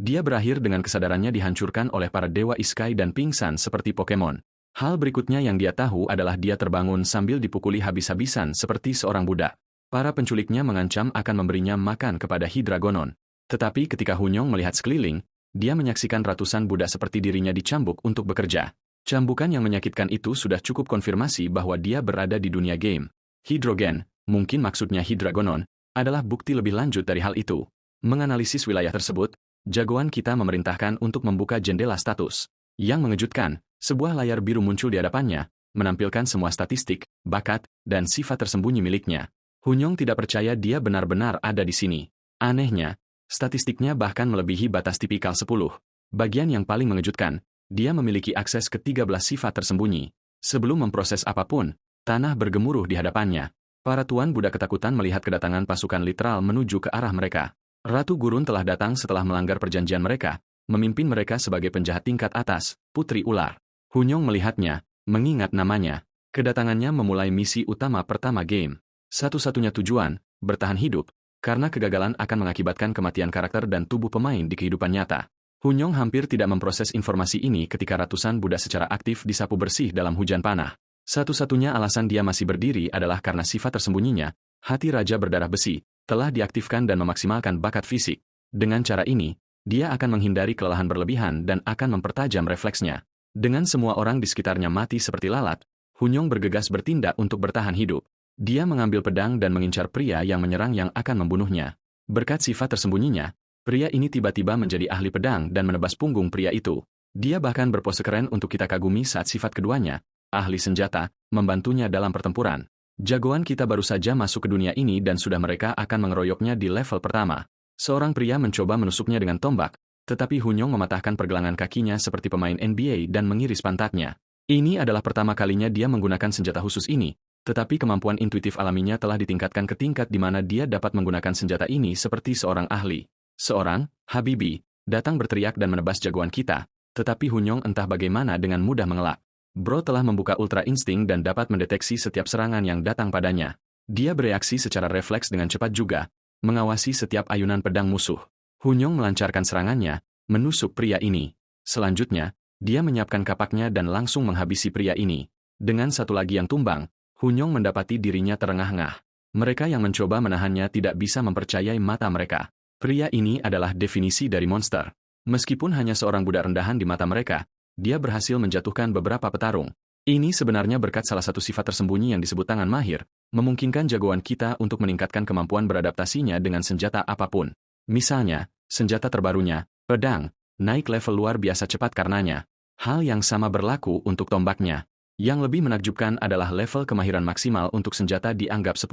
Dia berakhir dengan kesadarannya dihancurkan oleh para dewa iskai dan pingsan seperti Pokemon. Hal berikutnya yang dia tahu adalah dia terbangun sambil dipukuli habis-habisan seperti seorang budak. Para penculiknya mengancam akan memberinya makan kepada Hidragonon. Tetapi ketika Hunyong melihat sekeliling, dia menyaksikan ratusan budak seperti dirinya dicambuk untuk bekerja. Cambukan yang menyakitkan itu sudah cukup konfirmasi bahwa dia berada di dunia game. Hidrogen, mungkin maksudnya Hidragonon, adalah bukti lebih lanjut dari hal itu. Menganalisis wilayah tersebut, jagoan kita memerintahkan untuk membuka jendela status. Yang mengejutkan, sebuah layar biru muncul di hadapannya, menampilkan semua statistik, bakat, dan sifat tersembunyi miliknya. Hunyong tidak percaya dia benar-benar ada di sini. Anehnya, statistiknya bahkan melebihi batas tipikal 10. Bagian yang paling mengejutkan, dia memiliki akses ke 13 sifat tersembunyi. Sebelum memproses apapun, tanah bergemuruh di hadapannya. Para tuan budak ketakutan melihat kedatangan pasukan literal menuju ke arah mereka. Ratu Gurun telah datang setelah melanggar perjanjian mereka, memimpin mereka sebagai penjahat tingkat atas, Putri Ular. Hunyong melihatnya, mengingat namanya. Kedatangannya memulai misi utama pertama game. Satu-satunya tujuan, bertahan hidup, karena kegagalan akan mengakibatkan kematian karakter dan tubuh pemain di kehidupan nyata. Hunyong hampir tidak memproses informasi ini ketika ratusan budak secara aktif disapu bersih dalam hujan panah. Satu-satunya alasan dia masih berdiri adalah karena sifat tersembunyinya, hati raja berdarah besi, telah diaktifkan dan memaksimalkan bakat fisik. Dengan cara ini, dia akan menghindari kelelahan berlebihan dan akan mempertajam refleksnya. Dengan semua orang di sekitarnya mati seperti lalat, Hunyong bergegas bertindak untuk bertahan hidup. Dia mengambil pedang dan mengincar pria yang menyerang yang akan membunuhnya. Berkat sifat tersembunyinya, pria ini tiba-tiba menjadi ahli pedang dan menebas punggung pria itu. Dia bahkan berpose keren untuk kita kagumi saat sifat keduanya, ahli senjata, membantunya dalam pertempuran. Jagoan kita baru saja masuk ke dunia ini dan sudah mereka akan mengeroyoknya di level pertama. Seorang pria mencoba menusuknya dengan tombak, tetapi Hunyong mematahkan pergelangan kakinya seperti pemain NBA dan mengiris pantatnya. Ini adalah pertama kalinya dia menggunakan senjata khusus ini, tetapi kemampuan intuitif alaminya telah ditingkatkan ke tingkat di mana dia dapat menggunakan senjata ini seperti seorang ahli. Seorang, Habibi, datang berteriak dan menebas jagoan kita, tetapi Hunyong entah bagaimana dengan mudah mengelak. Bro telah membuka ultra insting dan dapat mendeteksi setiap serangan yang datang padanya. Dia bereaksi secara refleks dengan cepat juga, mengawasi setiap ayunan pedang musuh. Hunyong melancarkan serangannya, menusuk pria ini. Selanjutnya, dia menyiapkan kapaknya dan langsung menghabisi pria ini. Dengan satu lagi yang tumbang, Hunyong mendapati dirinya terengah-engah. Mereka yang mencoba menahannya tidak bisa mempercayai mata mereka. Pria ini adalah definisi dari monster. Meskipun hanya seorang budak rendahan di mata mereka, dia berhasil menjatuhkan beberapa petarung. Ini sebenarnya berkat salah satu sifat tersembunyi yang disebut tangan mahir, memungkinkan jagoan kita untuk meningkatkan kemampuan beradaptasinya dengan senjata apapun. Misalnya, senjata terbarunya, pedang, naik level luar biasa cepat karenanya. Hal yang sama berlaku untuk tombaknya. Yang lebih menakjubkan adalah level kemahiran maksimal untuk senjata dianggap 10.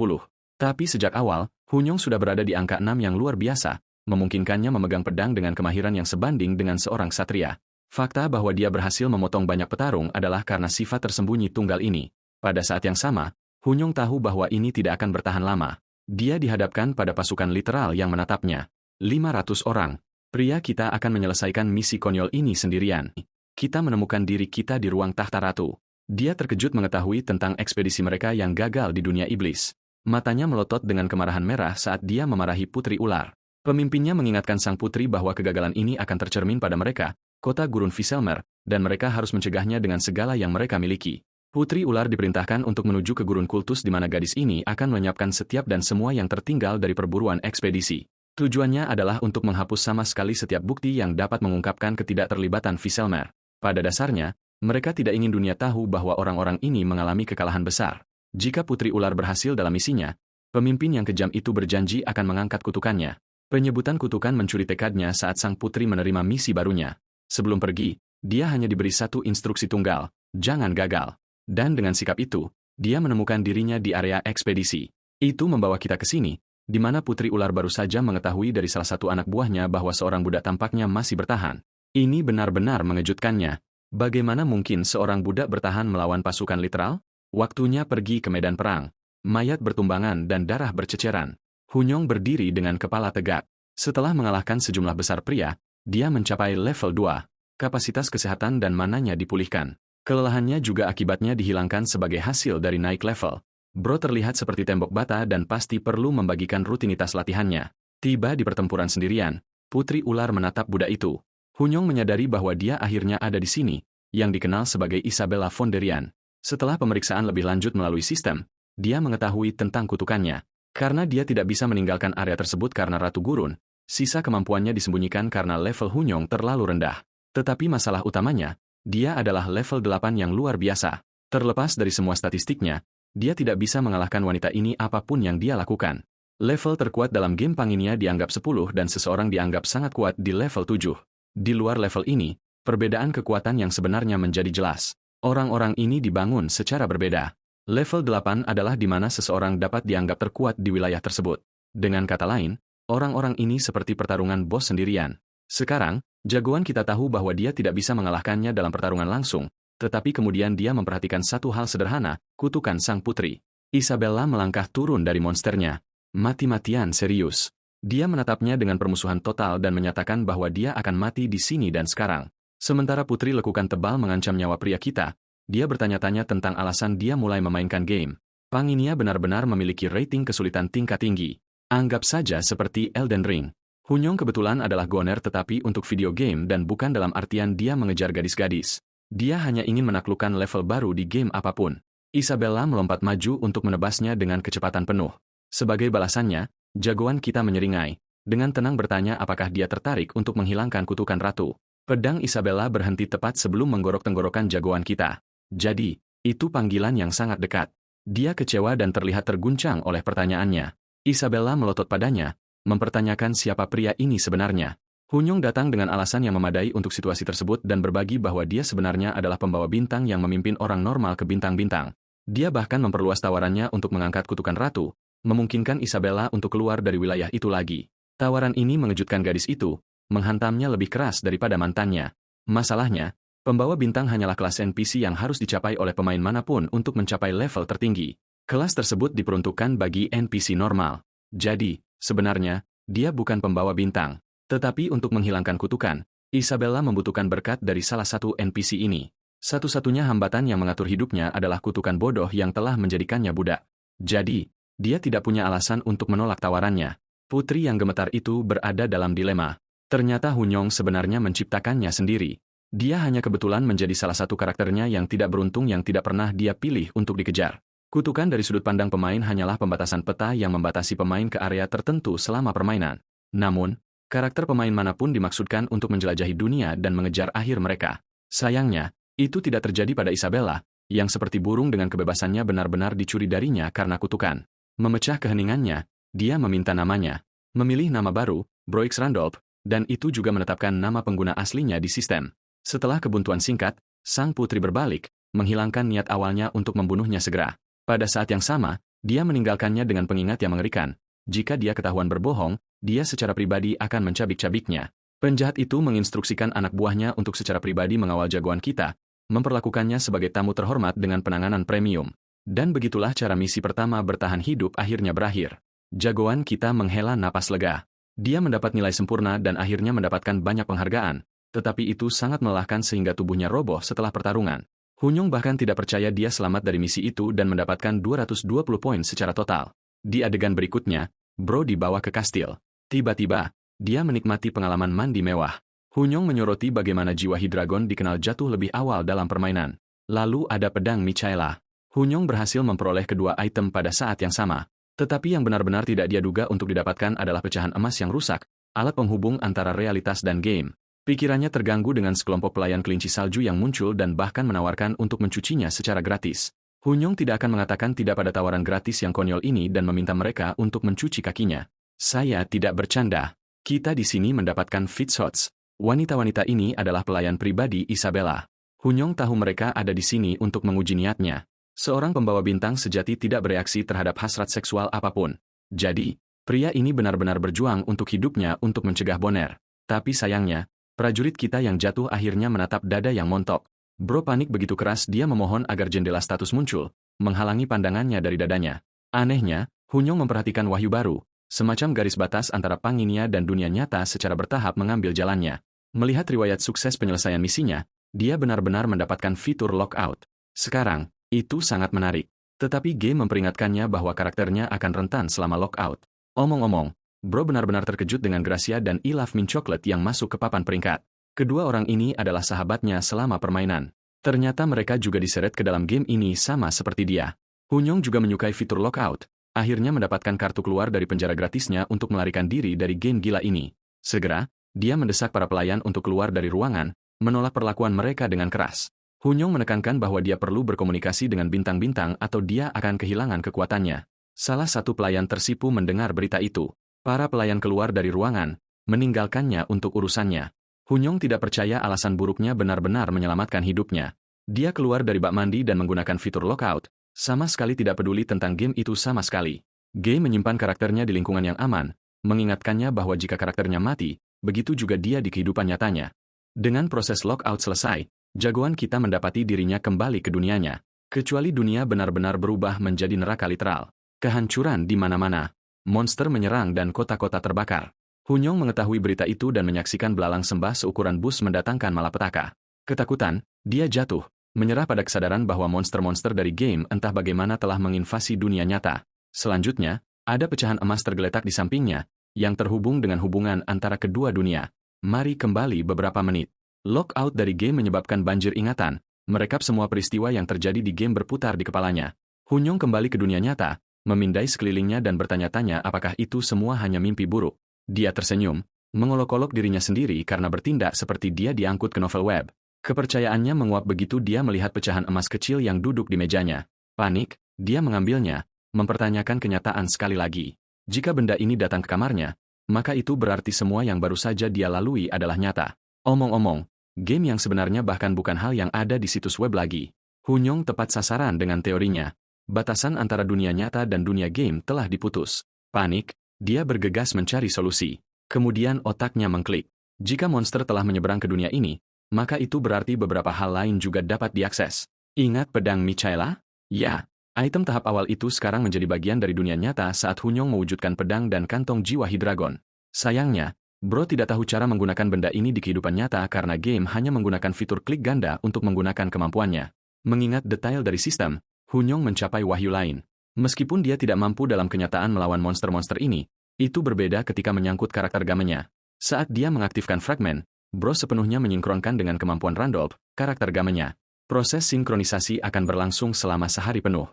Tapi sejak awal, Hunyong sudah berada di angka 6 yang luar biasa, memungkinkannya memegang pedang dengan kemahiran yang sebanding dengan seorang ksatria. Fakta bahwa dia berhasil memotong banyak petarung adalah karena sifat tersembunyi tunggal ini. Pada saat yang sama, Hunyong tahu bahwa ini tidak akan bertahan lama. Dia dihadapkan pada pasukan literal yang menatapnya. 500 orang. Pria kita akan menyelesaikan misi konyol ini sendirian. Kita menemukan diri kita di ruang tahta ratu. Dia terkejut mengetahui tentang ekspedisi mereka yang gagal di dunia iblis. Matanya melotot dengan kemarahan merah saat dia memarahi Putri Ular. Pemimpinnya mengingatkan sang putri bahwa kegagalan ini akan tercermin pada mereka, kota Gurun Fiselmer, dan mereka harus mencegahnya dengan segala yang mereka miliki. Putri Ular diperintahkan untuk menuju ke Gurun Kultus di mana gadis ini akan melenyapkan setiap dan semua yang tertinggal dari perburuan ekspedisi. Tujuannya adalah untuk menghapus sama sekali setiap bukti yang dapat mengungkapkan ketidakterlibatan Fiselmer. Pada dasarnya, mereka tidak ingin dunia tahu bahwa orang-orang ini mengalami kekalahan besar. Jika Putri Ular berhasil dalam misinya, pemimpin yang kejam itu berjanji akan mengangkat kutukannya. Penyebutan kutukan mencuri tekadnya saat sang putri menerima misi barunya. Sebelum pergi, dia hanya diberi satu instruksi tunggal, jangan gagal. Dan dengan sikap itu, dia menemukan dirinya di area ekspedisi. Itu membawa kita ke sini, di mana Putri Ular baru saja mengetahui dari salah satu anak buahnya bahwa seorang budak tampaknya masih bertahan. Ini benar-benar mengejutkannya. Bagaimana mungkin seorang budak bertahan melawan pasukan literal? Waktunya pergi ke medan perang. Mayat bertumbangan dan darah berceceran. Hunyong berdiri dengan kepala tegak. Setelah mengalahkan sejumlah besar pria, dia mencapai level 2. Kapasitas kesehatan dan mananya dipulihkan. Kelelahannya juga akibatnya dihilangkan sebagai hasil dari naik level. Bro terlihat seperti tembok bata dan pasti perlu membagikan rutinitas latihannya. Tiba di pertempuran sendirian, Putri ular menatap budak itu. Hunyong menyadari bahwa dia akhirnya ada di sini, yang dikenal sebagai Isabella Fonderian. Setelah pemeriksaan lebih lanjut melalui sistem, dia mengetahui tentang kutukannya. Karena dia tidak bisa meninggalkan area tersebut karena Ratu Gurun, sisa kemampuannya disembunyikan karena level Hunyong terlalu rendah. Tetapi masalah utamanya, dia adalah level 8 yang luar biasa. Terlepas dari semua statistiknya, dia tidak bisa mengalahkan wanita ini apapun yang dia lakukan. Level terkuat dalam game Panginia dianggap 10 dan seseorang dianggap sangat kuat di level 7. Di luar level ini, perbedaan kekuatan yang sebenarnya menjadi jelas. Orang-orang ini dibangun secara berbeda. Level 8 adalah di mana seseorang dapat dianggap terkuat di wilayah tersebut. Dengan kata lain, orang-orang ini seperti pertarungan bos sendirian. Sekarang, jagoan kita tahu bahwa dia tidak bisa mengalahkannya dalam pertarungan langsung, tetapi kemudian dia memperhatikan satu hal sederhana, kutukan sang putri. Isabella melangkah turun dari monsternya. Mati-matian serius. Dia menatapnya dengan permusuhan total dan menyatakan bahwa dia akan mati di sini dan sekarang. Sementara putri lekukan tebal mengancam nyawa pria kita, dia bertanya-tanya tentang alasan dia mulai memainkan game. Panginia benar-benar memiliki rating kesulitan tingkat tinggi. Anggap saja seperti Elden Ring. Hunyong kebetulan adalah goner tetapi untuk video game dan bukan dalam artian dia mengejar gadis-gadis. Dia hanya ingin menaklukkan level baru di game apapun. Isabella melompat maju untuk menebasnya dengan kecepatan penuh. Sebagai balasannya, jagoan kita menyeringai. Dengan tenang bertanya apakah dia tertarik untuk menghilangkan kutukan ratu. Pedang Isabella berhenti tepat sebelum menggorok tenggorokan jagoan kita. Jadi, itu panggilan yang sangat dekat. Dia kecewa dan terlihat terguncang oleh pertanyaannya. Isabella melotot padanya, mempertanyakan siapa pria ini sebenarnya. Hunyong datang dengan alasan yang memadai untuk situasi tersebut dan berbagi bahwa dia sebenarnya adalah pembawa bintang yang memimpin orang normal ke bintang-bintang. Dia bahkan memperluas tawarannya untuk mengangkat kutukan ratu, memungkinkan Isabella untuk keluar dari wilayah itu lagi. Tawaran ini mengejutkan gadis itu, menghantamnya lebih keras daripada mantannya. Masalahnya, pembawa bintang hanyalah kelas NPC yang harus dicapai oleh pemain manapun untuk mencapai level tertinggi. Kelas tersebut diperuntukkan bagi NPC normal. Jadi, sebenarnya, dia bukan pembawa bintang. Tetapi untuk menghilangkan kutukan, Isabella membutuhkan berkat dari salah satu NPC ini. Satu-satunya hambatan yang mengatur hidupnya adalah kutukan bodoh yang telah menjadikannya budak. Jadi, dia tidak punya alasan untuk menolak tawarannya. Putri yang gemetar itu berada dalam dilema. Ternyata Hunyong sebenarnya menciptakannya sendiri. Dia hanya kebetulan menjadi salah satu karakternya yang tidak beruntung yang tidak pernah dia pilih untuk dikejar. Kutukan dari sudut pandang pemain hanyalah pembatasan peta yang membatasi pemain ke area tertentu selama permainan. Namun, karakter pemain manapun dimaksudkan untuk menjelajahi dunia dan mengejar akhir mereka. Sayangnya, itu tidak terjadi pada Isabella, yang seperti burung dengan kebebasannya benar-benar dicuri darinya karena kutukan. Memecah keheningannya, dia meminta namanya. Memilih nama baru, Broix Randolph, dan itu juga menetapkan nama pengguna aslinya di sistem. Setelah kebuntuan singkat, sang putri berbalik, menghilangkan niat awalnya untuk membunuhnya segera. Pada saat yang sama, dia meninggalkannya dengan pengingat yang mengerikan. Jika dia ketahuan berbohong, dia secara pribadi akan mencabik-cabiknya. Penjahat itu menginstruksikan anak buahnya untuk secara pribadi mengawal jagoan kita, memperlakukannya sebagai tamu terhormat dengan penanganan premium. Dan begitulah cara misi pertama bertahan hidup akhirnya berakhir. Jagoan kita menghela napas lega. Dia mendapat nilai sempurna dan akhirnya mendapatkan banyak penghargaan, tetapi itu sangat melelahkan sehingga tubuhnya roboh setelah pertarungan. Hunyong bahkan tidak percaya dia selamat dari misi itu dan mendapatkan 220 poin secara total. Di adegan berikutnya, Bro dibawa ke kastil. Tiba-tiba, dia menikmati pengalaman mandi mewah. Hunyong menyoroti bagaimana jiwa Hidragon dikenal jatuh lebih awal dalam permainan. Lalu ada pedang Michaela. Hunyong berhasil memperoleh kedua item pada saat yang sama. Tetapi yang benar-benar tidak dia duga untuk didapatkan adalah pecahan emas yang rusak, alat penghubung antara realitas dan game. Pikirannya terganggu dengan sekelompok pelayan kelinci salju yang muncul dan bahkan menawarkan untuk mencucinya secara gratis. Hunyong tidak akan mengatakan tidak pada tawaran gratis yang konyol ini dan meminta mereka untuk mencuci kakinya. Saya tidak bercanda. Kita di sini mendapatkan Fitzhots. Wanita-wanita ini adalah pelayan pribadi Isabella. Hunyong tahu mereka ada di sini untuk menguji niatnya. Seorang pembawa bintang sejati tidak bereaksi terhadap hasrat seksual apapun. Jadi, pria ini benar-benar berjuang untuk hidupnya untuk mencegah boner. Tapi sayangnya, prajurit kita yang jatuh akhirnya menatap dada yang montok. Bro panik begitu keras dia memohon agar jendela status muncul, menghalangi pandangannya dari dadanya. Anehnya, Hunyong memperhatikan wahyu baru, semacam garis batas antara Panginia dan dunia nyata secara bertahap mengambil jalannya. Melihat riwayat sukses penyelesaian misinya, dia benar-benar mendapatkan fitur lockout. Sekarang, itu sangat menarik. Tetapi game memperingatkannya bahwa karakternya akan rentan selama lockout. Omong-omong, Bro benar-benar terkejut dengan Gracia dan I Love Mint Chocolate yang masuk ke papan peringkat. Kedua orang ini adalah sahabatnya selama permainan. Ternyata mereka juga diseret ke dalam game ini sama seperti dia. Hunyong juga menyukai fitur lockout, akhirnya mendapatkan kartu keluar dari penjara gratisnya untuk melarikan diri dari game gila ini. Segera, dia mendesak para pelayan untuk keluar dari ruangan, menolak perlakuan mereka dengan keras. Hunyong menekankan bahwa dia perlu berkomunikasi dengan bintang-bintang atau dia akan kehilangan kekuatannya. Salah satu pelayan tersipu mendengar berita itu. Para pelayan keluar dari ruangan, meninggalkannya untuk urusannya. Hunyong tidak percaya alasan buruknya benar-benar menyelamatkan hidupnya. Dia keluar dari bak mandi dan menggunakan fitur lockout, sama sekali tidak peduli tentang game itu sama sekali. Game menyimpan karakternya di lingkungan yang aman, mengingatkannya bahwa jika karakternya mati, begitu juga dia di kehidupan nyatanya. Dengan proses lockout selesai, jagoan kita mendapati dirinya kembali ke dunianya. Kecuali dunia benar-benar berubah menjadi neraka literal. Kehancuran di mana-mana. Monster menyerang dan kota-kota terbakar. Hunyong mengetahui berita itu dan menyaksikan belalang sembah seukuran bus mendatangkan malapetaka. Ketakutan, dia jatuh, menyerah pada kesadaran bahwa monster-monster dari game entah bagaimana telah menginvasi dunia nyata. Selanjutnya, ada pecahan emas tergeletak di sampingnya, yang terhubung dengan hubungan antara kedua dunia. Mari kembali beberapa menit. Lockout dari game menyebabkan banjir ingatan, merekap semua peristiwa yang terjadi di game berputar di kepalanya. Hunyong kembali ke dunia nyata, memindai sekelilingnya dan bertanya-tanya apakah itu semua hanya mimpi buruk. Dia tersenyum, mengolok-olok dirinya sendiri karena bertindak seperti dia diangkut ke novel web. Kepercayaannya menguap begitu dia melihat pecahan emas kecil yang duduk di mejanya. Panik, dia mengambilnya, mempertanyakan kenyataan sekali lagi. Jika benda ini datang ke kamarnya, maka itu berarti semua yang baru saja dia lalui adalah nyata. Omong-omong, game yang sebenarnya bahkan bukan hal yang ada di situs web lagi. Hunyong tepat sasaran dengan teorinya. Batasan antara dunia nyata dan dunia game telah diputus. Panik, dia bergegas mencari solusi. Kemudian otaknya mengklik. Jika monster telah menyeberang ke dunia ini, maka itu berarti beberapa hal lain juga dapat diakses. Ingat pedang Michaela? Ya, item tahap awal itu sekarang menjadi bagian dari dunia nyata saat Hunyong mewujudkan pedang dan kantong jiwa Hydreigon. Sayangnya, Bro tidak tahu cara menggunakan benda ini di kehidupan nyata karena game hanya menggunakan fitur klik ganda untuk menggunakan kemampuannya. Mengingat detail dari sistem, Hunyong mencapai wahyu lain. Meskipun dia tidak mampu dalam kenyataan melawan monster-monster ini, itu berbeda ketika menyangkut karakter gamenya. Saat dia mengaktifkan fragmen, Bro sepenuhnya menyinkronkan dengan kemampuan Randolph, karakter gamenya. Proses sinkronisasi akan berlangsung selama sehari penuh.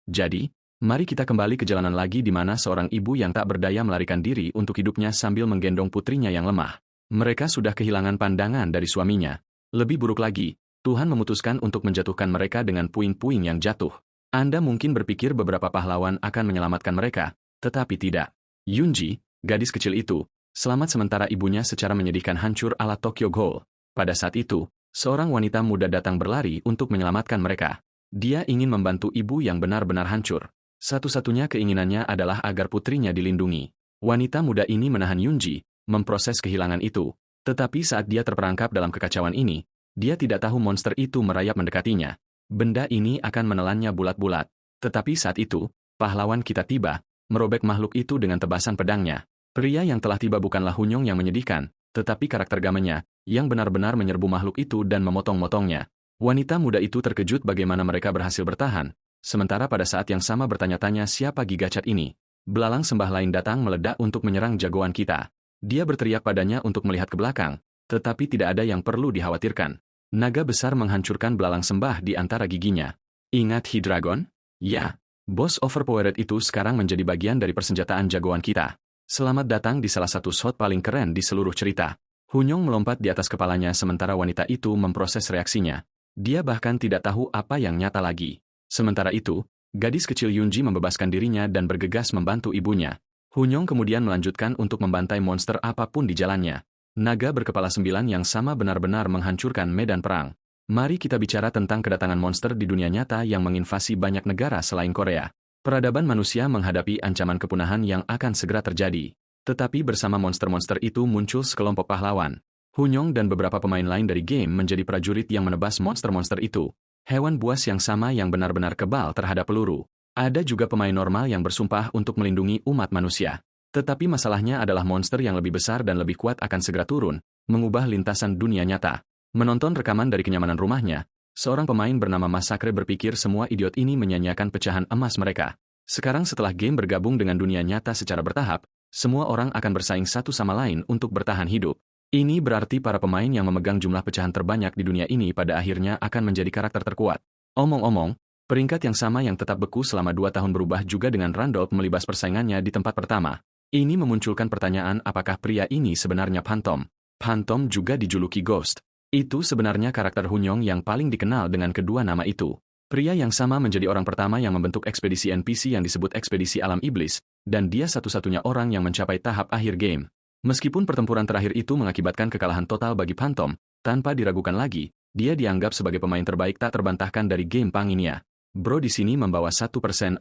Jadi, mari kita kembali ke jalanan lagi di mana seorang ibu yang tak berdaya melarikan diri untuk hidupnya sambil menggendong putrinya yang lemah. Mereka sudah kehilangan pandangan dari suaminya. Lebih buruk lagi, Tuhan memutuskan untuk menjatuhkan mereka dengan puing-puing yang jatuh. Anda mungkin berpikir beberapa pahlawan akan menyelamatkan mereka, tetapi tidak. Yunji, gadis kecil itu, selamat sementara ibunya secara menyedihkan hancur ala Tokyo Ghoul. Pada saat itu, seorang wanita muda datang berlari untuk menyelamatkan mereka. Dia ingin membantu ibu yang benar-benar hancur. Satu-satunya keinginannya adalah agar putrinya dilindungi. Wanita muda ini menahan Yunji, memproses kehilangan itu. Tetapi saat dia terperangkap dalam kekacauan ini, dia tidak tahu monster itu merayap mendekatinya. Benda ini akan menelannya bulat-bulat. Tetapi saat itu, pahlawan kita tiba, merobek makhluk itu dengan tebasan pedangnya. Pria yang telah tiba bukanlah Hunyong yang menyedihkan, tetapi karakter gamenya, yang benar-benar menyerbu makhluk itu dan memotong-motongnya. Wanita muda itu terkejut bagaimana mereka berhasil bertahan, sementara pada saat yang sama bertanya-tanya siapa Gigacat ini. Belalang sembah lain datang meledak untuk menyerang jagoan kita. Dia berteriak padanya untuk melihat ke belakang, tetapi tidak ada yang perlu dikhawatirkan. Naga besar menghancurkan belalang sembah di antara giginya. Ingat Hydreigon? Ya, bos overpowered itu sekarang menjadi bagian dari persenjataan jagoan kita. Selamat datang di salah satu shot paling keren di seluruh cerita. Hunyong melompat di atas kepalanya sementara wanita itu memproses reaksinya. Dia bahkan tidak tahu apa yang nyata lagi. Sementara itu, gadis kecil Yunji membebaskan dirinya dan bergegas membantu ibunya. Hunyong kemudian melanjutkan untuk membantai monster apapun di jalannya. Naga berkepala 9 yang sama benar-benar menghancurkan medan perang. Mari kita bicara tentang kedatangan monster di dunia nyata yang menginvasi banyak negara selain Korea. Peradaban manusia menghadapi ancaman kepunahan yang akan segera terjadi. Tetapi bersama monster-monster itu muncul sekelompok pahlawan. Hunyong dan beberapa pemain lain dari game menjadi prajurit yang menebas monster-monster itu. Hewan buas yang sama yang benar-benar kebal terhadap peluru. Ada juga pemain normal yang bersumpah untuk melindungi umat manusia. Tetapi masalahnya adalah monster yang lebih besar dan lebih kuat akan segera turun, mengubah lintasan dunia nyata. Menonton rekaman dari kenyamanan rumahnya, seorang pemain bernama Masakre berpikir semua idiot ini menyanyiakan pecahan emas mereka. Sekarang setelah game bergabung dengan dunia nyata secara bertahap, Semua orang akan bersaing satu sama lain untuk bertahan hidup. Ini berarti para pemain yang memegang jumlah pecahan terbanyak di dunia ini pada akhirnya akan menjadi karakter terkuat. Omong-omong, peringkat yang sama yang tetap beku selama 2 tahun berubah juga dengan Randolph melibas persaingannya di tempat pertama. Ini memunculkan pertanyaan apakah pria ini sebenarnya Phantom. Phantom juga dijuluki Ghost. Itu sebenarnya karakter Hunyong yang paling dikenal dengan kedua nama itu. Pria yang sama menjadi orang pertama yang membentuk ekspedisi NPC yang disebut Ekspedisi Alam Iblis, dan dia satu-satunya orang yang mencapai tahap akhir game. Meskipun pertempuran terakhir itu mengakibatkan kekalahan total bagi Phantom, tanpa diragukan lagi, dia dianggap sebagai pemain terbaik tak terbantahkan dari game Panginia. Bro di sini membawa 1%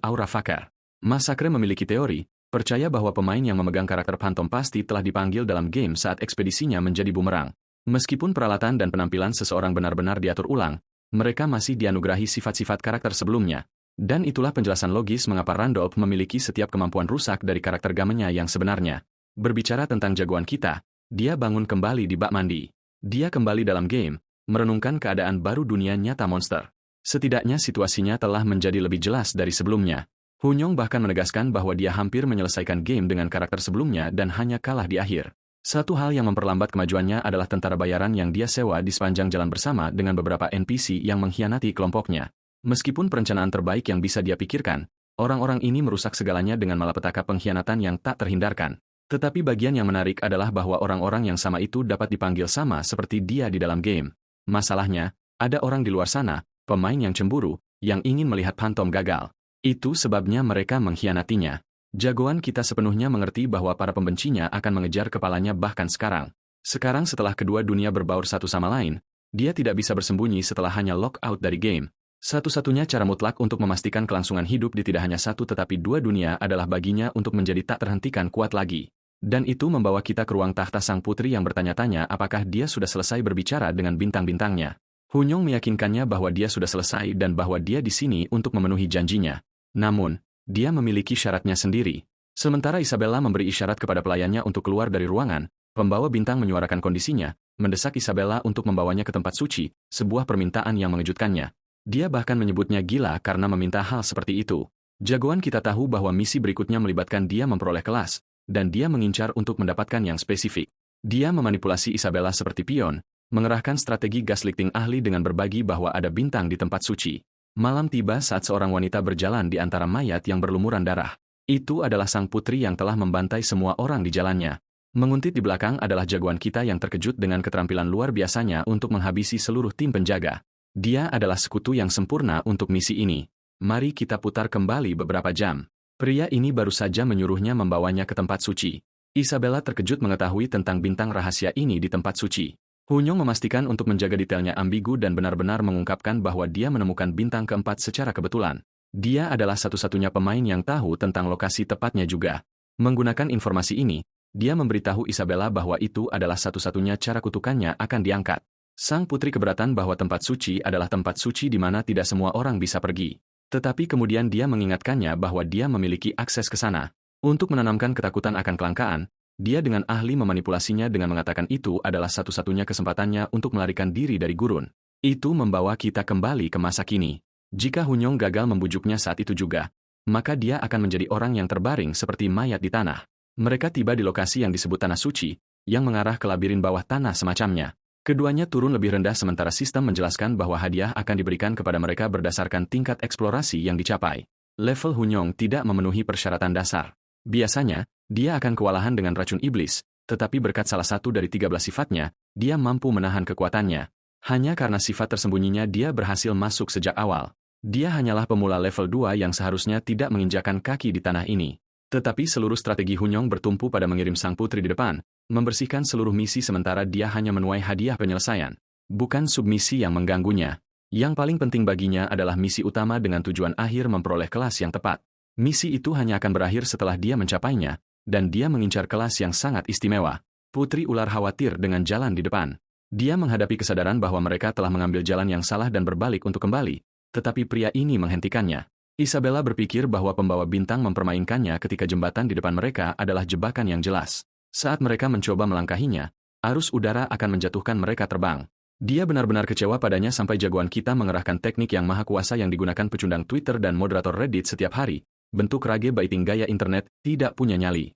aura Fakar. Masakre memiliki teori, percaya bahwa pemain yang memegang karakter Phantom pasti telah dipanggil dalam game saat ekspedisinya menjadi bumerang. Meskipun peralatan dan penampilan seseorang benar-benar diatur ulang, mereka masih dianugerahi sifat-sifat karakter sebelumnya. Dan itulah penjelasan logis mengapa Randolph memiliki setiap kemampuan rusak dari karakter gamenya yang sebenarnya. Berbicara tentang jagoan kita, dia bangun kembali di bak mandi. Dia kembali dalam game, merenungkan keadaan baru dunia nyata monster. Setidaknya situasinya telah menjadi lebih jelas dari sebelumnya. Hunyong bahkan menegaskan bahwa dia hampir menyelesaikan game dengan karakter sebelumnya dan hanya kalah di akhir. Satu hal yang memperlambat kemajuannya adalah tentara bayaran yang dia sewa di sepanjang jalan bersama dengan beberapa NPC yang mengkhianati kelompoknya. Meskipun perencanaan terbaik yang bisa dia pikirkan, orang-orang ini merusak segalanya dengan malapetaka pengkhianatan yang tak terhindarkan. Tetapi bagian yang menarik adalah bahwa orang-orang yang sama itu dapat dipanggil sama seperti dia di dalam game. Masalahnya, ada orang di luar sana, pemain yang cemburu, yang ingin melihat Phantom gagal. Itu sebabnya mereka mengkhianatinya. Jagoan kita sepenuhnya mengerti bahwa para pembencinya akan mengejar kepalanya bahkan sekarang. Sekarang setelah kedua dunia berbaur satu sama lain, dia tidak bisa bersembunyi setelah hanya lock out dari game. Satu-satunya cara mutlak untuk memastikan kelangsungan hidup di tidak hanya satu tetapi dua dunia adalah baginya untuk menjadi tak terhentikan kuat lagi. Dan itu membawa kita ke ruang tahta sang putri yang bertanya-tanya apakah dia sudah selesai berbicara dengan bintang-bintangnya. Hunyong meyakinkannya bahwa dia sudah selesai dan bahwa dia di sini untuk memenuhi janjinya. Namun, dia memiliki syaratnya sendiri. Sementara Isabella memberi isyarat kepada pelayannya untuk keluar dari ruangan, pembawa bintang menyuarakan kondisinya, mendesak Isabella untuk membawanya ke tempat suci, sebuah permintaan yang mengejutkannya. Dia bahkan menyebutnya gila karena meminta hal seperti itu. Jagoan kita tahu bahwa misi berikutnya melibatkan dia memperoleh kelas, dan dia mengincar untuk mendapatkan yang spesifik. Dia memanipulasi Isabella seperti pion, mengerahkan strategi gaslighting ahli dengan berbagi bahwa ada bintang di tempat suci. Malam tiba saat seorang wanita berjalan di antara mayat yang berlumuran darah. Itu adalah sang putri yang telah membantai semua orang di jalannya. Menguntit di belakang adalah jagoan kita yang terkejut dengan keterampilan luar biasanya untuk menghabisi seluruh tim penjaga. Dia adalah sekutu yang sempurna untuk misi ini. Mari kita putar kembali beberapa jam. Pria ini baru saja menyuruhnya membawanya ke tempat suci. Isabella terkejut mengetahui tentang bintang rahasia ini di tempat suci. Hunyong memastikan untuk menjaga detailnya ambigu dan benar-benar mengungkapkan bahwa dia menemukan bintang keempat secara kebetulan. Dia adalah satu-satunya pemain yang tahu tentang lokasi tepatnya juga. Menggunakan informasi ini, dia memberitahu Isabella bahwa itu adalah satu-satunya cara kutukannya akan diangkat. Sang putri keberatan bahwa tempat suci adalah tempat suci di mana tidak semua orang bisa pergi. Tetapi kemudian dia mengingatkannya bahwa dia memiliki akses ke sana. Untuk menanamkan ketakutan akan kelangkaan, dia dengan ahli memanipulasinya dengan mengatakan itu adalah satu-satunya kesempatannya untuk melarikan diri dari gurun. Itu membawa kita kembali ke masa kini. Jika Hunyong gagal membujuknya saat itu juga, maka dia akan menjadi orang yang terbaring seperti mayat di tanah. Mereka tiba di lokasi yang disebut Tanah Suci, yang mengarah ke labirin bawah tanah semacamnya. Keduanya turun lebih rendah sementara sistem menjelaskan bahwa hadiah akan diberikan kepada mereka berdasarkan tingkat eksplorasi yang dicapai. Level Hunyong tidak memenuhi persyaratan dasar. Biasanya, dia akan kewalahan dengan racun iblis, tetapi berkat salah satu dari 13 sifatnya, dia mampu menahan kekuatannya. Hanya karena sifat tersembunyinya dia berhasil masuk sejak awal. Dia hanyalah pemula level 2 yang seharusnya tidak menginjakan kaki di tanah ini. Tetapi seluruh strategi Hunyong bertumpu pada mengirim sang putri di depan, membersihkan seluruh misi sementara dia hanya menuai hadiah penyelesaian. Bukan submisi yang mengganggunya. Yang paling penting baginya adalah misi utama dengan tujuan akhir memperoleh kelas yang tepat. Misi itu hanya akan berakhir setelah dia mencapainya, dan dia mengincar kelas yang sangat istimewa. Putri ular khawatir dengan jalan di depan. Dia menghadapi kesadaran bahwa mereka telah mengambil jalan yang salah dan berbalik untuk kembali, tetapi pria ini menghentikannya. Isabella berpikir bahwa pembawa bintang mempermainkannya ketika jembatan di depan mereka adalah jebakan yang jelas. Saat mereka mencoba melangkahinya, arus udara akan menjatuhkan mereka terbang. Dia benar-benar kecewa padanya sampai jagoan kita mengerahkan teknik yang maha kuasa yang digunakan pecundang Twitter dan moderator Reddit setiap hari. Bentuk rage baiting gaya internet tidak punya nyali.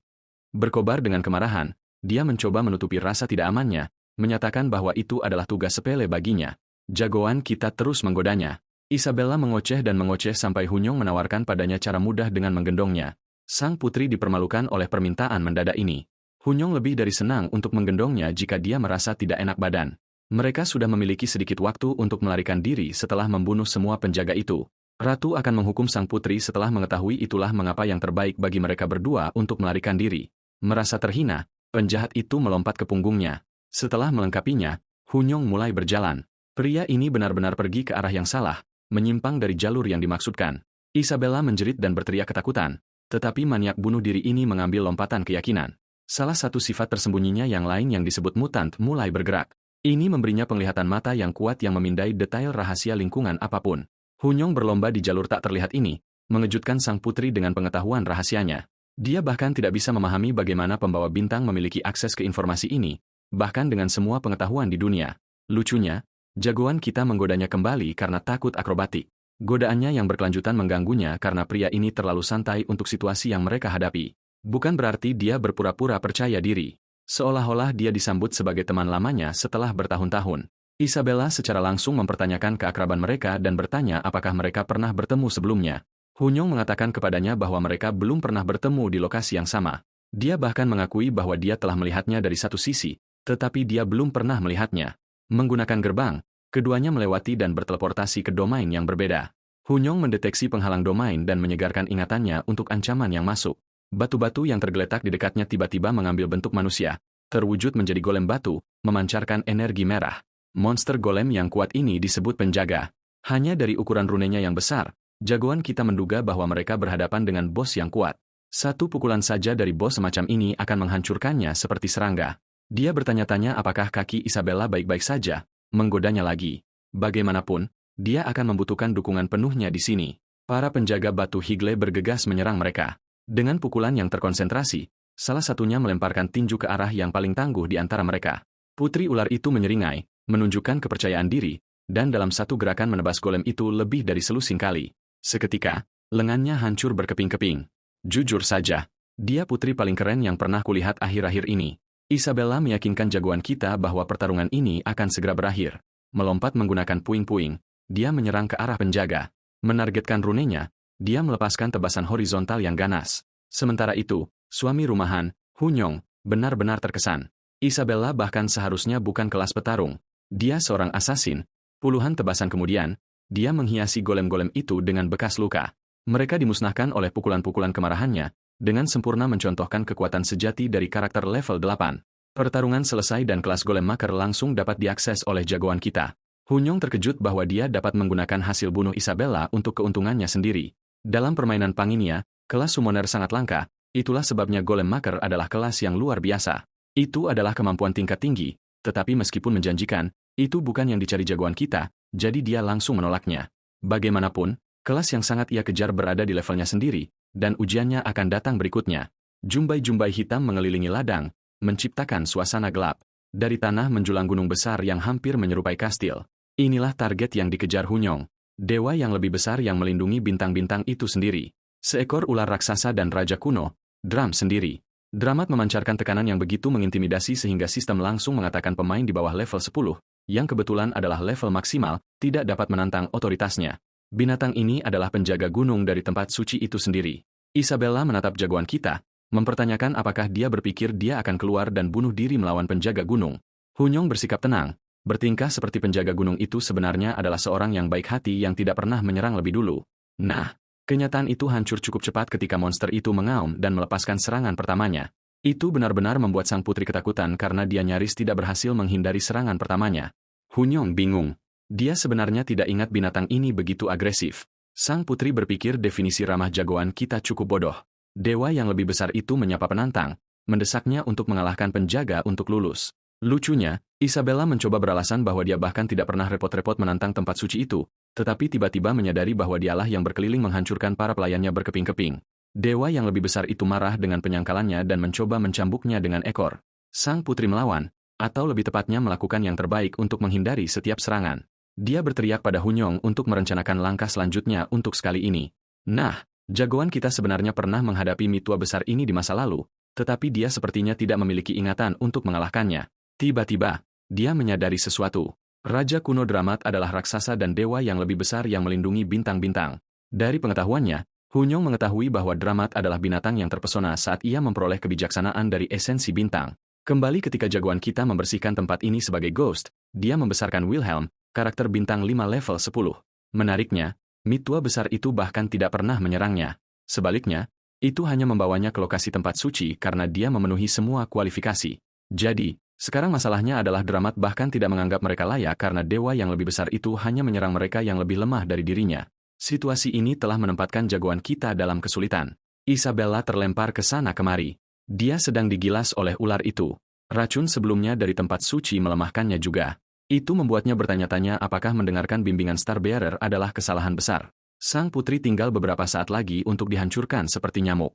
Berkobar dengan kemarahan, dia mencoba menutupi rasa tidak amannya, menyatakan bahwa itu adalah tugas sepele baginya. Jagoan kita terus menggodanya. Isabella mengoceh dan mengoceh sampai Hunyong menawarkan padanya cara mudah dengan menggendongnya. Sang putri dipermalukan oleh permintaan mendadak ini. Hunyong lebih dari senang untuk menggendongnya jika dia merasa tidak enak badan. Mereka sudah memiliki sedikit waktu untuk melarikan diri setelah membunuh semua penjaga itu. Ratu akan menghukum sang putri setelah mengetahui itulah mengapa yang terbaik bagi mereka berdua untuk melarikan diri. Merasa terhina, penjahat itu melompat ke punggungnya. Setelah melengkapinya, Hunyong mulai berjalan. Pria ini benar-benar pergi ke arah yang salah, menyimpang dari jalur yang dimaksudkan. Isabella menjerit dan berteriak ketakutan, tetapi maniak bunuh diri ini mengambil lompatan keyakinan. Salah satu sifat tersembunyinya yang lain yang disebut mutant mulai bergerak. Ini memberinya penglihatan mata yang kuat yang memindai detail rahasia lingkungan apapun. Hunyong berlomba di jalur tak terlihat ini, mengejutkan sang putri dengan pengetahuan rahasianya. Dia bahkan tidak bisa memahami bagaimana pembawa bintang memiliki akses ke informasi ini, bahkan dengan semua pengetahuan di dunia. Lucunya, jagoan kita menggodanya kembali karena takut akrobatik. Godaannya yang berkelanjutan mengganggunya karena pria ini terlalu santai untuk situasi yang mereka hadapi. Bukan berarti dia berpura-pura percaya diri. Seolah-olah dia disambut sebagai teman lamanya setelah bertahun-tahun. Isabella secara langsung mempertanyakan keakraban mereka dan bertanya apakah mereka pernah bertemu sebelumnya. Hunyong mengatakan kepadanya bahwa mereka belum pernah bertemu di lokasi yang sama. Dia bahkan mengakui bahwa dia telah melihatnya dari satu sisi, tetapi dia belum pernah melihatnya. Menggunakan gerbang, keduanya melewati dan berteleportasi ke domain yang berbeda. Hunyong mendeteksi penghalang domain dan menyegarkan ingatannya untuk ancaman yang masuk. Batu-batu yang tergeletak di dekatnya tiba-tiba mengambil bentuk manusia, terwujud menjadi golem batu, memancarkan energi merah. Monster golem yang kuat ini disebut penjaga. Hanya dari ukuran runenya yang besar, jagoan kita menduga bahwa mereka berhadapan dengan bos yang kuat. Satu pukulan saja dari bos semacam ini akan menghancurkannya seperti serangga. Dia bertanya-tanya apakah kaki Isabella baik-baik saja, menggodanya lagi. Bagaimanapun, dia akan membutuhkan dukungan penuhnya di sini. Para penjaga batu Higle bergegas menyerang mereka. Dengan pukulan yang terkonsentrasi, salah satunya melemparkan tinju ke arah yang paling tangguh di antara mereka. Putri ular itu menyeringai, menunjukkan kepercayaan diri, dan dalam satu gerakan menebas golem itu lebih dari selusin kali. Seketika, lengannya hancur berkeping-keping. Jujur saja, dia putri paling keren yang pernah kulihat akhir-akhir ini. Isabella meyakinkan jagoan kita bahwa pertarungan ini akan segera berakhir. Melompat menggunakan puing-puing, dia menyerang ke arah penjaga. Menargetkan runenya, dia melepaskan tebasan horizontal yang ganas. Sementara itu, suami rumahan, Hunyong, benar-benar terkesan. Isabella bahkan seharusnya bukan kelas petarung. Dia seorang asasin. Puluhan tebasan kemudian, dia menghiasi golem-golem itu dengan bekas luka. Mereka dimusnahkan oleh pukulan-pukulan kemarahannya, dengan sempurna mencontohkan kekuatan sejati dari karakter level 8. Pertarungan selesai dan kelas golem maker langsung dapat diakses oleh jagoan kita. Hunyong terkejut bahwa dia dapat menggunakan hasil bunuh Isabella untuk keuntungannya sendiri. Dalam permainan Panginia, kelas summoner sangat langka, itulah sebabnya golem maker adalah kelas yang luar biasa. Itu adalah kemampuan tingkat tinggi, tetapi meskipun menjanjikan, itu bukan yang dicari jagoan kita, jadi dia langsung menolaknya. Bagaimanapun, kelas yang sangat ia kejar berada di levelnya sendiri, dan ujiannya akan datang berikutnya. Jumbai-jumbai hitam mengelilingi ladang, menciptakan suasana gelap. Dari tanah menjulang gunung besar yang hampir menyerupai kastil. Inilah target yang dikejar Hunyong. Dewa yang lebih besar yang melindungi bintang-bintang itu sendiri. Seekor ular raksasa dan raja kuno, Dram sendiri. Dramat memancarkan tekanan yang begitu mengintimidasi sehingga sistem langsung mengatakan pemain di bawah level 10, yang kebetulan adalah level maksimal, tidak dapat menantang otoritasnya. Binatang ini adalah penjaga gunung dari tempat suci itu sendiri. Isabella menatap jagoan kita, mempertanyakan apakah dia berpikir dia akan keluar dan bunuh diri melawan penjaga gunung. Hunyong bersikap tenang, bertingkah seperti penjaga gunung itu sebenarnya adalah seorang yang baik hati yang tidak pernah menyerang lebih dulu. Nah, kenyataan itu hancur cukup cepat ketika monster itu mengaum dan melepaskan serangan pertamanya. Itu benar-benar membuat sang putri ketakutan karena dia nyaris tidak berhasil menghindari serangan pertamanya. Hunyong bingung. Dia sebenarnya tidak ingat binatang ini begitu agresif. Sang putri berpikir definisi ramah jagoan kita cukup bodoh. Dewa yang lebih besar itu menyapa penantang, mendesaknya untuk mengalahkan penjaga untuk lulus. Lucunya, Isabella mencoba beralasan bahwa dia bahkan tidak pernah repot-repot menantang tempat suci itu, tetapi tiba-tiba menyadari bahwa dialah yang berkeliling menghancurkan para pelayannya berkeping-keping. Dewa yang lebih besar itu marah dengan penyangkalannya dan mencoba mencambuknya dengan ekor. Sang putri melawan, atau lebih tepatnya melakukan yang terbaik untuk menghindari setiap serangan. Dia berteriak pada Hunyong untuk merencanakan langkah selanjutnya untuk sekali ini. Nah, jagoan kita sebenarnya pernah menghadapi mitua besar ini di masa lalu, tetapi dia sepertinya tidak memiliki ingatan untuk mengalahkannya. Tiba-tiba, dia menyadari sesuatu. Raja kuno Dramat adalah raksasa dan dewa yang lebih besar yang melindungi bintang-bintang. Dari pengetahuannya, Hunyong mengetahui bahwa Dramat adalah binatang yang terpesona saat ia memperoleh kebijaksanaan dari esensi bintang. Kembali ketika jagoan kita membersihkan tempat ini sebagai ghost, dia membesarkan Wilhelm, karakter bintang 5 level 10. Menariknya, mitua besar itu bahkan tidak pernah menyerangnya. Sebaliknya, itu hanya membawanya ke lokasi tempat suci karena dia memenuhi semua kualifikasi. Jadi, sekarang masalahnya adalah Dramat bahkan tidak menganggap mereka layak karena dewa yang lebih besar itu hanya menyerang mereka yang lebih lemah dari dirinya. Situasi ini telah menempatkan jagoan kita dalam kesulitan. Isabella terlempar ke sana kemari. Dia sedang digilas oleh ular itu. Racun sebelumnya dari tempat suci melemahkannya juga. Itu membuatnya bertanya-tanya apakah mendengarkan bimbingan Starbearer adalah kesalahan besar. Sang putri tinggal beberapa saat lagi untuk dihancurkan seperti nyamuk.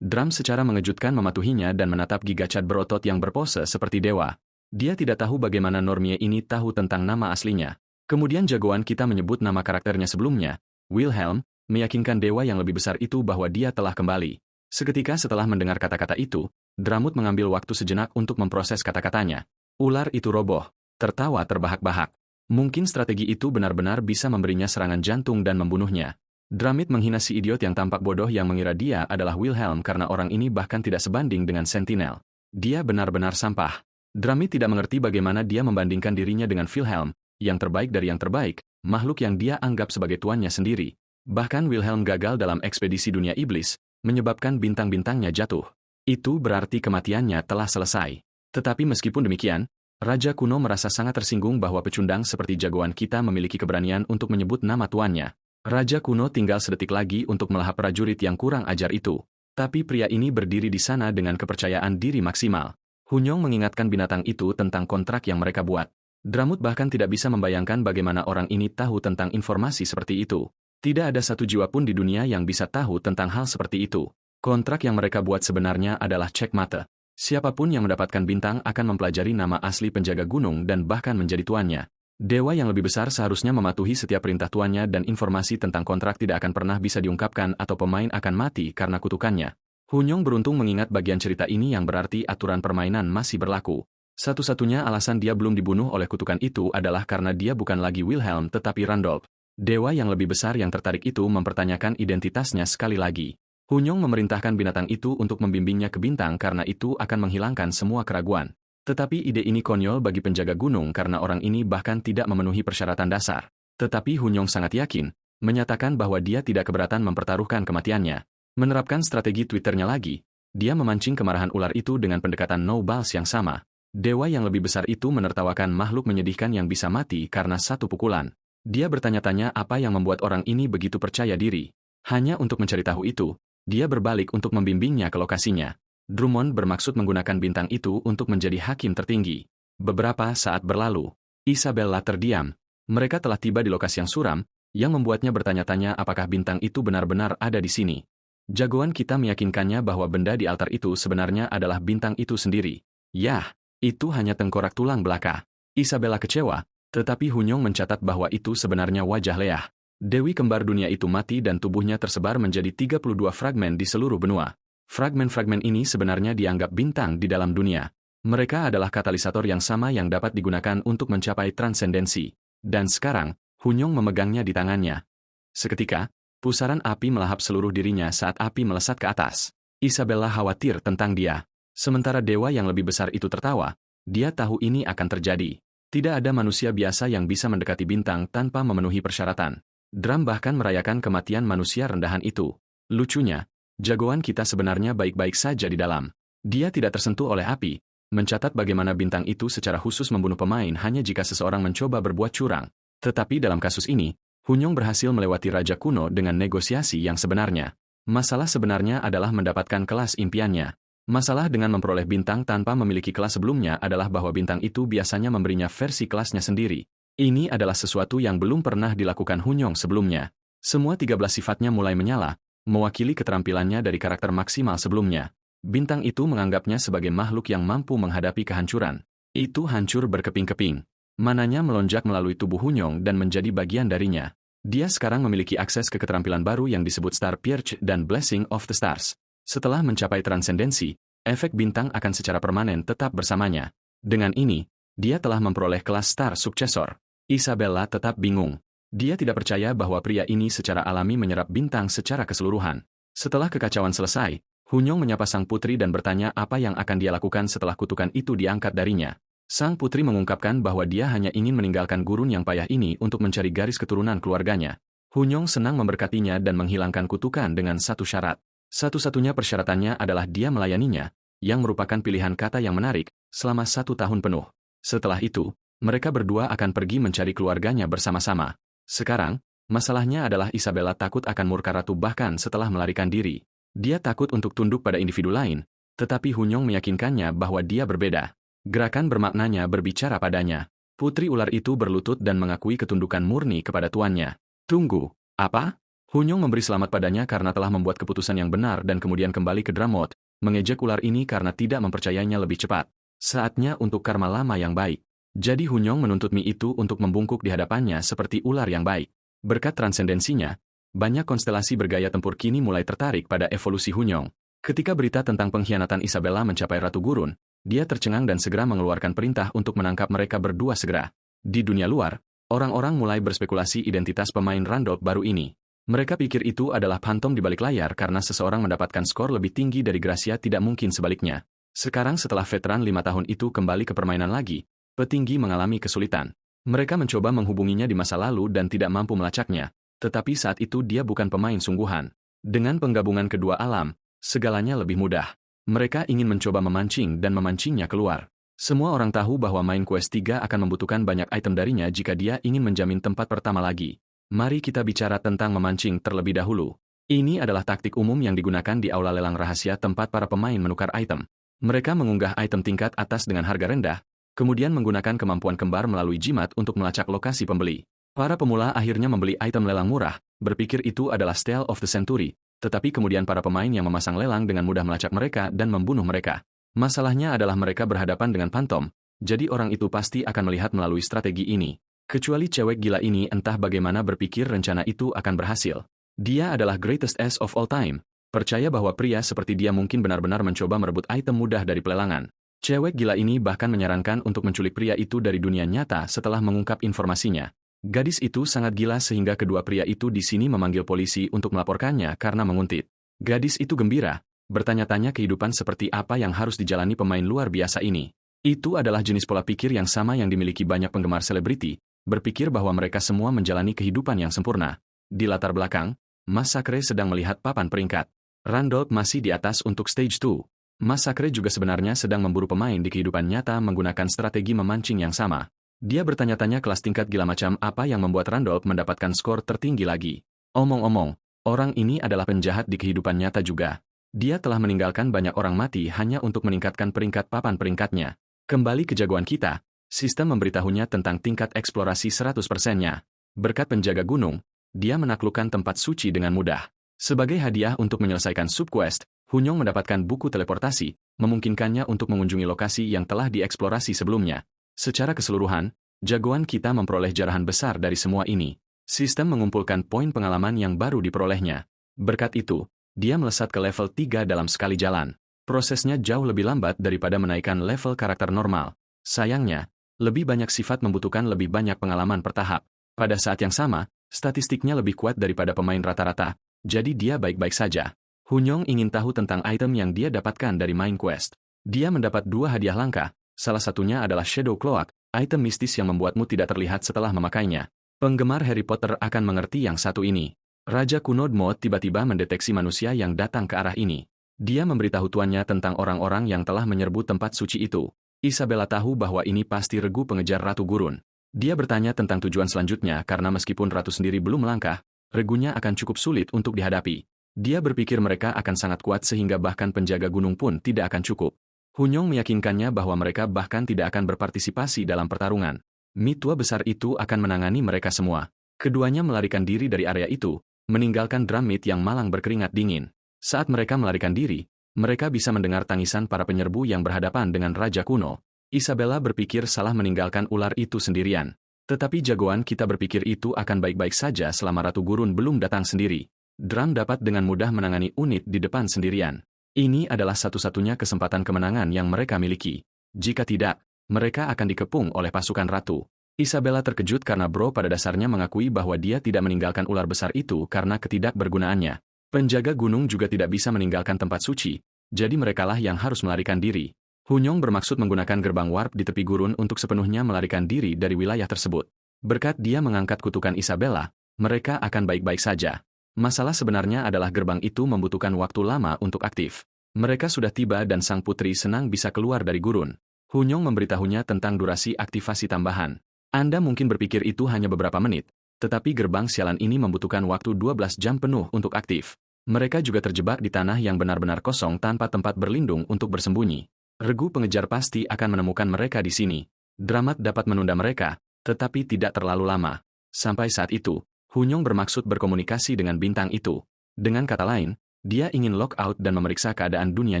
Drum secara mengejutkan mematuhinya dan menatap Gigacat berotot yang berpose seperti dewa. Dia tidak tahu bagaimana Normie ini tahu tentang nama aslinya. Kemudian jagoan kita menyebut nama karakternya sebelumnya, Wilhelm, meyakinkan dewa yang lebih besar itu bahwa dia telah kembali. Seketika setelah mendengar kata-kata itu, Dramut mengambil waktu sejenak untuk memproses kata-katanya. Ular itu roboh, tertawa terbahak-bahak. Mungkin strategi itu benar-benar bisa memberinya serangan jantung dan membunuhnya. Dramit menghina si idiot yang tampak bodoh yang mengira dia adalah Wilhelm karena orang ini bahkan tidak sebanding dengan Sentinel. Dia benar-benar sampah. Dramit tidak mengerti bagaimana dia membandingkan dirinya dengan Wilhelm, yang terbaik dari yang terbaik, makhluk yang dia anggap sebagai tuannya sendiri. Bahkan Wilhelm gagal dalam ekspedisi dunia iblis, menyebabkan bintang-bintangnya jatuh. Itu berarti kematiannya telah selesai. Tetapi meskipun demikian, Raja kuno merasa sangat tersinggung bahwa pecundang seperti jagoan kita memiliki keberanian untuk menyebut nama tuannya. Raja kuno tinggal sedetik lagi untuk melahap prajurit yang kurang ajar itu. Tapi pria ini berdiri di sana dengan kepercayaan diri maksimal. Hunyong mengingatkan binatang itu tentang kontrak yang mereka buat. Dramut bahkan tidak bisa membayangkan bagaimana orang ini tahu tentang informasi seperti itu. Tidak ada satu jiwa pun di dunia yang bisa tahu tentang hal seperti itu. Kontrak yang mereka buat sebenarnya adalah cek mata. Siapapun yang mendapatkan bintang akan mempelajari nama asli penjaga gunung dan bahkan menjadi tuannya. Dewa yang lebih besar seharusnya mematuhi setiap perintah tuannya dan informasi tentang kontrak tidak akan pernah bisa diungkapkan atau pemain akan mati karena kutukannya. Hunyong beruntung mengingat bagian cerita ini yang berarti aturan permainan masih berlaku. Satu-satunya alasan dia belum dibunuh oleh kutukan itu adalah karena dia bukan lagi Wilhelm tetapi Randolph. Dewa yang lebih besar yang tertarik itu mempertanyakan identitasnya sekali lagi. Hunyong memerintahkan binatang itu untuk membimbingnya ke bintang karena itu akan menghilangkan semua keraguan. Tetapi ide ini konyol bagi penjaga gunung karena orang ini bahkan tidak memenuhi persyaratan dasar. Tetapi Hunyong sangat yakin, menyatakan bahwa dia tidak keberatan mempertaruhkan kematiannya. Menerapkan strategi Twitternya lagi, dia memancing kemarahan ular itu dengan pendekatan no balls yang sama. Dewa yang lebih besar itu menertawakan makhluk menyedihkan yang bisa mati karena satu pukulan. Dia bertanya-tanya apa yang membuat orang ini begitu percaya diri. Hanya untuk mencari tahu itu, dia berbalik untuk membimbingnya ke lokasinya. Drummond bermaksud menggunakan bintang itu untuk menjadi hakim tertinggi. Beberapa saat berlalu, Isabella terdiam. Mereka telah tiba di lokasi yang suram, yang membuatnya bertanya-tanya apakah bintang itu benar-benar ada di sini. Jagoan kita meyakinkannya bahwa benda di altar itu sebenarnya adalah bintang itu sendiri. Yah, itu hanya tengkorak tulang belaka. Isabella kecewa, tetapi Hunyong mencatat bahwa itu sebenarnya wajah Leah. Dewi kembar dunia itu mati dan tubuhnya tersebar menjadi 32 fragmen di seluruh benua. Fragmen-fragmen ini sebenarnya dianggap bintang di dalam dunia. Mereka adalah katalisator yang sama yang dapat digunakan untuk mencapai transendensi. Dan sekarang, Hunyong memegangnya di tangannya. Seketika, pusaran api melahap seluruh dirinya saat api melesat ke atas. Isabella khawatir tentang dia. Sementara dewa yang lebih besar itu tertawa, dia tahu ini akan terjadi. Tidak ada manusia biasa yang bisa mendekati bintang tanpa memenuhi persyaratan. Drum bahkan merayakan kematian manusia rendahan itu. Lucunya, jagoan kita sebenarnya baik-baik saja di dalam. Dia tidak tersentuh oleh api, mencatat bagaimana bintang itu secara khusus membunuh pemain hanya jika seseorang mencoba berbuat curang. Tetapi dalam kasus ini, Hunyong berhasil melewati Raja kuno dengan negosiasi yang sebenarnya. Masalah sebenarnya adalah mendapatkan kelas impiannya. Masalah dengan memperoleh bintang tanpa memiliki kelas sebelumnya adalah bahwa bintang itu biasanya memberinya versi kelasnya sendiri. Ini adalah sesuatu yang belum pernah dilakukan Hunyong sebelumnya. Semua 13 sifatnya mulai menyala, mewakili keterampilannya dari karakter maksimal sebelumnya. Bintang itu menganggapnya sebagai makhluk yang mampu menghadapi kehancuran. Itu hancur berkeping-keping. Mananya melonjak melalui tubuh Hunyong dan menjadi bagian darinya. Dia sekarang memiliki akses ke keterampilan baru yang disebut Star Pierce dan Blessing of the Stars. Setelah mencapai transendensi, efek bintang akan secara permanen tetap bersamanya. Dengan ini, dia telah memperoleh kelas star successor. Isabella tetap bingung. Dia tidak percaya bahwa pria ini secara alami menyerap bintang secara keseluruhan. Setelah kekacauan selesai, Hunyong menyapa sang putri dan bertanya apa yang akan dia lakukan setelah kutukan itu diangkat darinya. Sang putri mengungkapkan bahwa dia hanya ingin meninggalkan gurun yang payah ini untuk mencari garis keturunan keluarganya. Hunyong senang memberkatinya dan menghilangkan kutukan dengan satu syarat. Satu-satunya persyaratannya adalah dia melayaninya, yang merupakan pilihan kata yang menarik, selama 1 tahun penuh. Setelah itu, mereka berdua akan pergi mencari keluarganya bersama-sama. Sekarang, masalahnya adalah Isabella takut akan murka ratu bahkan setelah melarikan diri. Dia takut untuk tunduk pada individu lain, tetapi Hunyong meyakinkannya bahwa dia berbeda. Gerakan bermaknanya berbicara padanya. Putri ular itu berlutut dan mengakui ketundukan murni kepada tuannya. Tunggu, apa? Hunyong memberi selamat padanya karena telah membuat keputusan yang benar dan kemudian kembali ke Dramot, mengejek ular ini karena tidak mempercayainya lebih cepat. Saatnya untuk karma lama yang baik. Jadi Hunyong menuntut Mi itu untuk membungkuk di hadapannya seperti ular yang baik. Berkat transendensinya, banyak konstelasi bergaya tempur kini mulai tertarik pada evolusi Hunyong. Ketika berita tentang pengkhianatan Isabella mencapai Ratu Gurun, dia tercengang dan segera mengeluarkan perintah untuk menangkap mereka berdua segera. Di dunia luar, orang-orang mulai berspekulasi identitas pemain Randolph baru ini. Mereka pikir itu adalah pantom di balik layar karena seseorang mendapatkan skor lebih tinggi dari Gracia tidak mungkin sebaliknya. Sekarang setelah veteran 5 tahun itu kembali ke permainan lagi, petinggi mengalami kesulitan. Mereka mencoba menghubunginya di masa lalu dan tidak mampu melacaknya. Tetapi saat itu dia bukan pemain sungguhan. Dengan penggabungan kedua alam, segalanya lebih mudah. Mereka ingin mencoba memancing dan memancingnya keluar. Semua orang tahu bahwa main Quest 3 akan membutuhkan banyak item darinya jika dia ingin menjamin tempat pertama lagi. Mari kita bicara tentang memancing terlebih dahulu. Ini adalah taktik umum yang digunakan di aula lelang rahasia tempat para pemain menukar item. Mereka mengunggah item tingkat atas dengan harga rendah, kemudian menggunakan kemampuan kembar melalui jimat untuk melacak lokasi pembeli. Para pemula akhirnya membeli item lelang murah, berpikir itu adalah Style of the Century, tetapi kemudian para pemain yang memasang lelang dengan mudah melacak mereka dan membunuh mereka. Masalahnya adalah mereka berhadapan dengan pantom, jadi orang itu pasti akan melihat melalui strategi ini. Kecuali cewek gila ini entah bagaimana berpikir rencana itu akan berhasil. Dia adalah greatest ass of all time, percaya bahwa pria seperti dia mungkin benar-benar mencoba merebut item mudah dari pelelangan. Cewek gila ini bahkan menyarankan untuk menculik pria itu dari dunia nyata setelah mengungkap informasinya. Gadis itu sangat gila sehingga kedua pria itu di sini memanggil polisi untuk melaporkannya karena menguntit. Gadis itu gembira, bertanya-tanya kehidupan seperti apa yang harus dijalani pemain luar biasa ini. Itu adalah jenis pola pikir yang sama yang dimiliki banyak penggemar selebriti, berpikir bahwa mereka semua menjalani kehidupan yang sempurna. Di latar belakang, Massacre sedang melihat papan peringkat. Randolph masih di atas untuk stage 2. Massacre juga sebenarnya sedang memburu pemain di kehidupan nyata menggunakan strategi memancing yang sama. Dia bertanya-tanya kelas tingkat gila macam apa yang membuat Randolph mendapatkan skor tertinggi lagi. Omong-omong, orang ini adalah penjahat di kehidupan nyata juga. Dia telah meninggalkan banyak orang mati hanya untuk meningkatkan peringkat papan peringkatnya. Kembali ke jagoan kita, sistem memberitahunya tentang tingkat eksplorasi 100%-nya. Berkat penjaga gunung, dia menaklukkan tempat suci dengan mudah. Sebagai hadiah untuk menyelesaikan subquest, Hunyong mendapatkan buku teleportasi, memungkinkannya untuk mengunjungi lokasi yang telah dieksplorasi sebelumnya. Secara keseluruhan, jagoan kita memperoleh jarahan besar dari semua ini. Sistem mengumpulkan poin pengalaman yang baru diperolehnya. Berkat itu, dia melesat ke level 3 dalam sekali jalan. Prosesnya jauh lebih lambat daripada menaikkan level karakter normal. Sayangnya, lebih banyak sifat membutuhkan lebih banyak pengalaman per tahap. Pada saat yang sama, statistiknya lebih kuat daripada pemain rata-rata, jadi dia baik-baik saja. Hunyong ingin tahu tentang item yang dia dapatkan dari main quest. Dia mendapat 2 hadiah langka. Salah satunya adalah Shadow Cloak, item mistis yang membuatmu tidak terlihat setelah memakainya. Penggemar Harry Potter akan mengerti yang satu ini. Raja kuno Dmod tiba-tiba mendeteksi manusia yang datang ke arah ini. Dia memberitahu tuannya tentang orang-orang yang telah menyerbu tempat suci itu. Isabella tahu bahwa ini pasti regu pengejar Ratu Gurun. Dia bertanya tentang tujuan selanjutnya karena meskipun Ratu sendiri belum melangkah, regunya akan cukup sulit untuk dihadapi. Dia berpikir mereka akan sangat kuat sehingga bahkan penjaga gunung pun tidak akan cukup. Hunyong meyakinkannya bahwa mereka bahkan tidak akan berpartisipasi dalam pertarungan. Mitua besar itu akan menangani mereka semua. Keduanya melarikan diri dari area itu, meninggalkan Drummit yang malang berkeringat dingin. Saat mereka melarikan diri, mereka bisa mendengar tangisan para penyerbu yang berhadapan dengan Raja kuno. Isabella berpikir salah meninggalkan ular itu sendirian. Tetapi jagoan kita berpikir itu akan baik-baik saja selama Ratu Gurun belum datang sendiri. Drum dapat dengan mudah menangani unit di depan sendirian. Ini adalah satu-satunya kesempatan kemenangan yang mereka miliki. Jika tidak, mereka akan dikepung oleh pasukan ratu. Isabella terkejut karena Bro pada dasarnya mengakui bahwa dia tidak meninggalkan ular besar itu karena ketidakbergunaannya. Penjaga gunung juga tidak bisa meninggalkan tempat suci, jadi merekalah yang harus melarikan diri. Hunyong bermaksud menggunakan gerbang warp di tepi gurun untuk sepenuhnya melarikan diri dari wilayah tersebut. Berkat dia mengangkat kutukan Isabella, mereka akan baik-baik saja. Masalah sebenarnya adalah gerbang itu membutuhkan waktu lama untuk aktif. Mereka sudah tiba dan sang putri senang bisa keluar dari gurun. Hunyong memberitahunya tentang durasi aktivasi tambahan. Anda mungkin berpikir itu hanya beberapa menit, tetapi gerbang sialan ini membutuhkan waktu 12 jam penuh untuk aktif. Mereka juga terjebak di tanah yang benar-benar kosong tanpa tempat berlindung untuk bersembunyi. Regu pengejar pasti akan menemukan mereka di sini. Dramat dapat menunda mereka, tetapi tidak terlalu lama. Sampai saat itu, Hunyong bermaksud berkomunikasi dengan bintang itu. Dengan kata lain, dia ingin lock out dan memeriksa keadaan dunia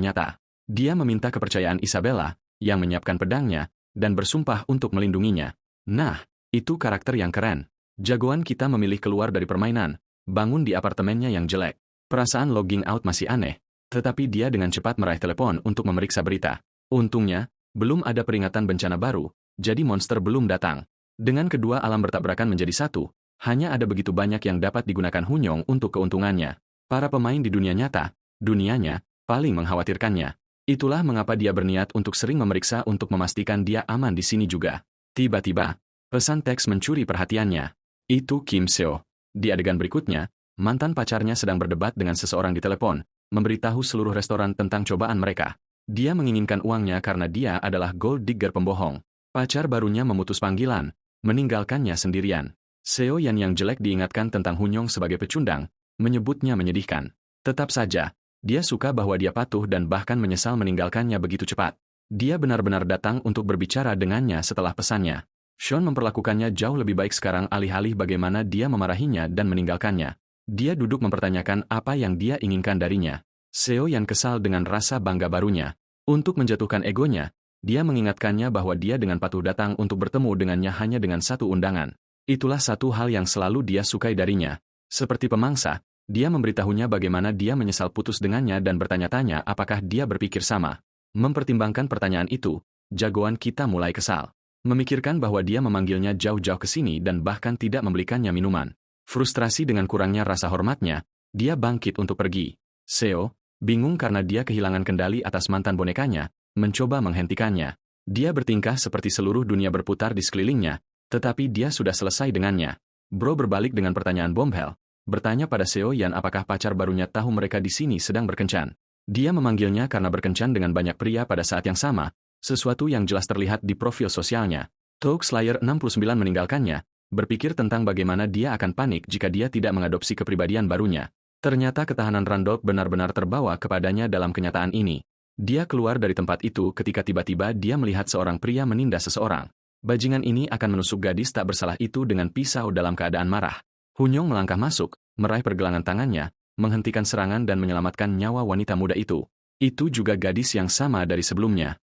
nyata. Dia meminta kepercayaan Isabella, yang menyiapkan pedangnya, dan bersumpah untuk melindunginya. Nah, itu karakter yang keren. Jagoan kita memilih keluar dari permainan, bangun di apartemennya yang jelek. Perasaan logging out masih aneh, tetapi dia dengan cepat meraih telepon untuk memeriksa berita. Untungnya, belum ada peringatan bencana baru, jadi monster belum datang. Dengan kedua alam bertabrakan menjadi satu, hanya ada begitu banyak yang dapat digunakan Hunyong untuk keuntungannya. Para pemain di dunia nyata, dunianya, paling mengkhawatirkannya. Itulah mengapa dia berniat untuk sering memeriksa untuk memastikan dia aman di sini juga. Tiba-tiba, pesan teks mencuri perhatiannya. Itu Kim Seo. Di adegan berikutnya, mantan pacarnya sedang berdebat dengan seseorang di telepon, memberitahu seluruh restoran tentang cobaan mereka. Dia menginginkan uangnya karena dia adalah gold digger pembohong. Pacar barunya memutus panggilan, meninggalkannya sendirian. Seo Yan yang jelek diingatkan tentang Hunyong sebagai pecundang, menyebutnya menyedihkan. Tetap saja, dia suka bahwa dia patuh dan bahkan menyesal meninggalkannya begitu cepat. Dia benar-benar datang untuk berbicara dengannya setelah pesannya. Sean memperlakukannya jauh lebih baik sekarang alih-alih bagaimana dia memarahinya dan meninggalkannya. Dia duduk mempertanyakan apa yang dia inginkan darinya. Seo Yan kesal dengan rasa bangga barunya. Untuk menjatuhkan egonya, dia mengingatkannya bahwa dia dengan patuh datang untuk bertemu dengannya hanya dengan satu undangan. Itulah satu hal yang selalu dia sukai darinya. Seperti pemangsa, dia memberitahunya bagaimana dia menyesal putus dengannya dan bertanya-tanya apakah dia berpikir sama. Mempertimbangkan pertanyaan itu, jagoan kita mulai kesal. Memikirkan bahwa dia memanggilnya jauh-jauh ke sini dan bahkan tidak membelikannya minuman. Frustrasi dengan kurangnya rasa hormatnya, dia bangkit untuk pergi. Seo, bingung karena dia kehilangan kendali atas mantan bonekanya, mencoba menghentikannya. Dia bertingkah seperti seluruh dunia berputar di sekelilingnya, tetapi dia sudah selesai dengannya. Bro berbalik dengan pertanyaan bombhell, bertanya pada Seo Yan apakah pacar barunya tahu mereka di sini sedang berkencan. Dia memanggilnya karena berkencan dengan banyak pria pada saat yang sama, sesuatu yang jelas terlihat di profil sosialnya. Touk Slayer 69 meninggalkannya, berpikir tentang bagaimana dia akan panik jika dia tidak mengadopsi kepribadian barunya. Ternyata ketahanan Randolph benar-benar terbawa kepadanya dalam kenyataan ini. Dia keluar dari tempat itu ketika tiba-tiba dia melihat seorang pria menindas seseorang. Bajingan ini akan menusuk gadis tak bersalah itu dengan pisau dalam keadaan marah. Hunyong melangkah masuk, meraih pergelangan tangannya, menghentikan serangan dan menyelamatkan nyawa wanita muda itu. Itu juga gadis yang sama dari sebelumnya.